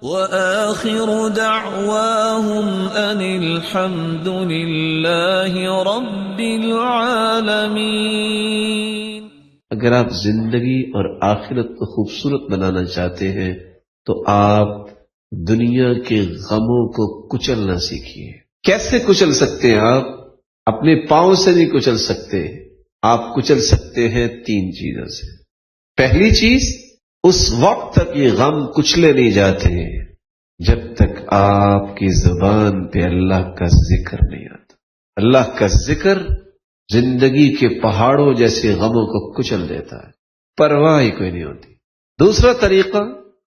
وآخر دعواهم أن الحمد لله رب العالمين۔ اگر آپ زندگی اور آخرت کو خوبصورت بنانا چاہتے ہیں تو آپ دنیا کے غموں کو کچلنا سیکھیے۔ کیسے کچل سکتے ہیں آپ؟ اپنے پاؤں سے نہیں کچل سکتے، آپ کچل سکتے ہیں 3 چیزوں سے۔ پہلی چیز، اس وقت تک یہ غم کچلے نہیں جاتے جب تک آپ کی زبان پہ اللہ کا ذکر نہیں آتا۔ اللہ کا ذکر زندگی کے پہاڑوں جیسے غموں کو کچل دیتا ہے، پرواہ ہی کوئی نہیں ہوتی۔ دوسرا طریقہ،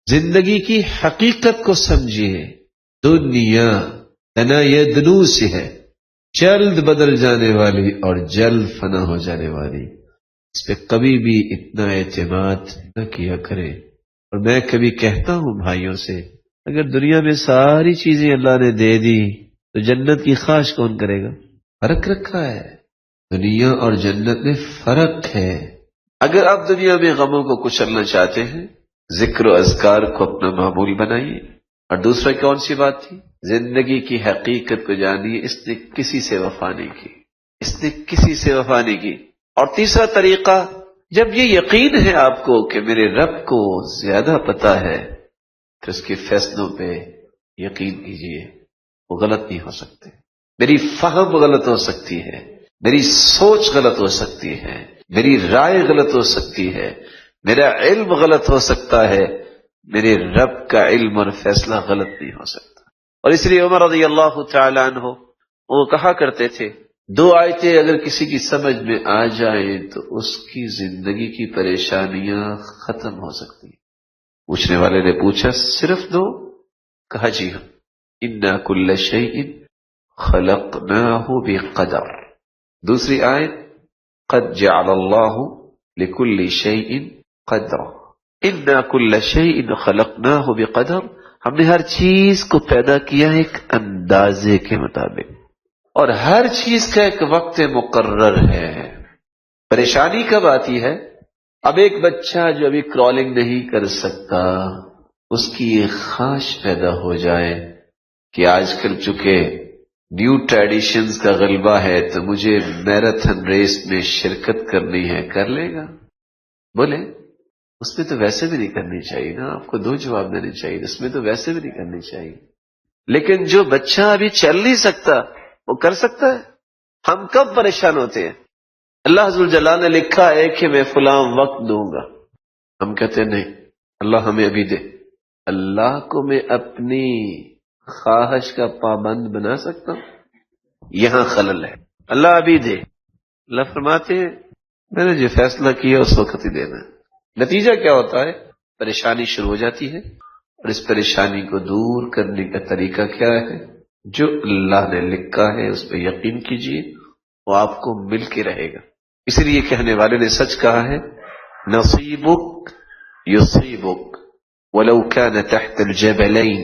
زندگی کی حقیقت کو سمجھیے۔ دنیا تنایدنو سے ہے، جلد بدل جانے والی اور جلد فنا ہو جانے والی، اس پہ کبھی بھی اتنا اعتماد نہ کیا کرے۔ اور میں کبھی کہتا ہوں بھائیوں سے، اگر دنیا میں ساری چیزیں اللہ نے دے دی تو جنت کی خواہش کون کرے گا؟ فرق رکھا ہے، دنیا اور جنت میں فرق ہے۔ اگر آپ دنیا میں غموں کو کچلنا چاہتے ہیں، ذکر و اذکار کو اپنا معمول بنائیے۔ اور دوسرا کون سی بات تھی؟ زندگی کی حقیقت کو جانیے، اس نے کسی سے وفا نہیں کی، اس نے کسی سے وفا نہیں کی۔ اور تیسرا طریقہ، جب یہ یقین ہے آپ کو کہ میرے رب کو زیادہ پتہ ہے، پھر اس کے فیصلوں پہ یقین کیجیے، وہ غلط نہیں ہو سکتے۔ میری فہم غلط ہو سکتی ہے، میری سوچ غلط ہو سکتی ہے، میری رائے غلط ہو سکتی ہے، میرا علم غلط ہو سکتا ہے، میرے رب کا علم اور فیصلہ غلط نہیں ہو سکتا۔ اور اس لیے عمر رضی اللہ تعالی عنہ وہ کہا کرتے تھے، 2 آیتیں اگر کسی کی سمجھ میں آ جائیں تو اس کی زندگی کی پریشانیاں ختم ہو سکتی ہیں۔ پوچھنے والے نے پوچھا، صرف 2؟ کہا جی ہاں، اِنَّا كُلَّ شَيْءٍ خَلَقْنَاهُ بِقَدَرٍ۔ دوسری آیت، قَدْ جَعَلَ اللَّهُ لِكُلِّ شَيْءٍ قَدْرًا، اِنَّا كُلَّ شَيْءٍ خَلَقْنَاهُ بِقَدَرٍ۔ ہم نے ہر چیز کو پیدا کیا ایک اندازے کے مطابق، اور ہر چیز کا ایک وقت مقرر ہے۔ پریشانی کب آتی ہے؟ اب ایک بچہ جو ابھی کرالنگ نہیں کر سکتا، اس کی یہ خواہش پیدا ہو جائے کہ آج کل چونکہ نیو ٹریڈیشنز کا غلبہ ہے تو مجھے میراتھن ریس میں شرکت کرنی ہے، کر لے گا؟ بولے اس میں تو ویسے بھی نہیں کرنی چاہیے نا، آپ کو 2 جواب دینے چاہیے، اس میں تو ویسے بھی نہیں کرنی چاہیے۔ لیکن جو بچہ ابھی چل نہیں سکتا وہ کر سکتا ہے۔ ہم کب پریشان ہوتے ہیں؟ اللہ ذوالجلال نے لکھا ہے کہ میں فلاں وقت دوں گا، ہم کہتے ہیں نہیں اللہ ہمیں ابھی دے۔ اللہ کو میں اپنی خواہش کا پابند بنا سکتا ہوں؟ یہاں خلل ہے، اللہ ابھی دے۔ اللہ فرماتے ہیں میں نے جو فیصلہ کیا اس وقت ہی دینا ہے۔ نتیجہ کیا ہوتا ہے؟ پریشانی شروع ہو جاتی ہے، اور اس پریشانی کو دور کرنے کا طریقہ کیا ہے؟ جو اللہ نے لکھا ہے اس پہ یقین کیجیے، وہ آپ کو مل کے رہے گا۔ اسی لیے کہنے والے نے سچ کہا ہے، نصیبک یصیبک ولو کان تحت الجبلین،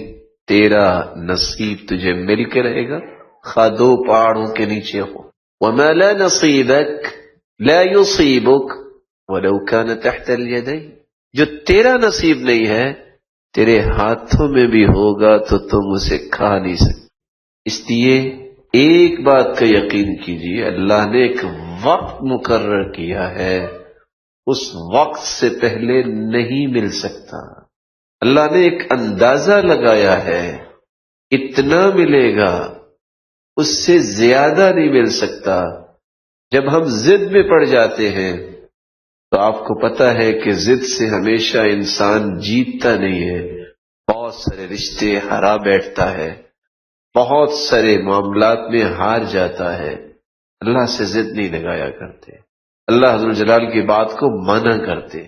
تیرا نصیب تجھے مل کے رہے گا خواہ 2 پہاڑوں کے نیچے ہو۔ وما لا نصیبک لا یصیبک ولو کان تحت الیدین، جو تیرا نصیب نہیں ہے تیرے ہاتھوں میں بھی ہوگا تو تم اسے کھا نہیں سکتے۔ اس لیے ایک بات کا یقین کیجیے، اللہ نے ایک وقت مقرر کیا ہے، اس وقت سے پہلے نہیں مل سکتا۔ اللہ نے ایک اندازہ لگایا ہے، اتنا ملے گا، اس سے زیادہ نہیں مل سکتا۔ جب ہم ضد میں پڑ جاتے ہیں تو آپ کو پتہ ہے کہ ضد سے ہمیشہ انسان جیتتا نہیں ہے، بہت سارے رشتے ہرا بیٹھتا ہے، بہت سارے معاملات میں ہار جاتا ہے۔ اللہ سے ضد نہیں لگایا کرتے، اللہ ذوالجلال کی بات کو مانا کرتے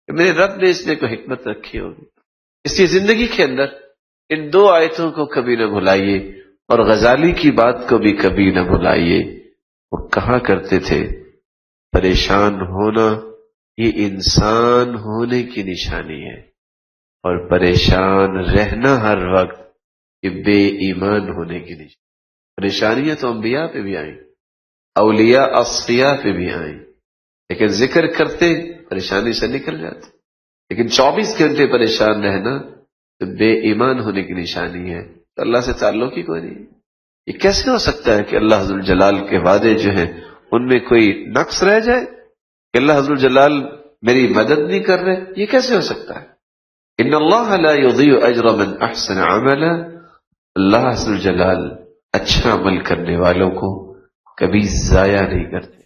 کہ میرے رب نے اس میں کوئی حکمت رکھی ہوگی۔ اس لیے زندگی کے اندر ان 2 آیتوں کو کبھی نہ بھلائیے، اور غزالی کی بات کو بھی کبھی نہ بھلائیے۔ وہ کہا کرتے تھے پریشان ہونا یہ انسان ہونے کی نشانی ہے، اور پریشان رہنا ہر وقت یہ بے ایمان ہونے کی نشانی۔ پریشانیاں تو انبیاء پہ بھی آئیں، اولیاء اصفیاء پہ بھی آئیں، لیکن ذکر کرتے پریشانی سے نکل جاتے۔ لیکن 24 گھنٹے پریشان رہنا تو بے ایمان ہونے کی نشانی ہے، تو اللہ سے تعلق ہی کوئی نہیں۔ یہ کیسے ہو سکتا ہے کہ اللہ حضر الجلال کے وعدے جو ہیں ان میں کوئی نقص رہ جائے کہ اللہ حضر الجلال میری مدد نہیں کر رہے؟ یہ کیسے ہو سکتا ہے؟ ان اللہ لا یضیع اجر من احسن عملا، اللہ حضر الجلال اچھا عمل کرنے والوں کو کبھی ضائع نہیں کرتے۔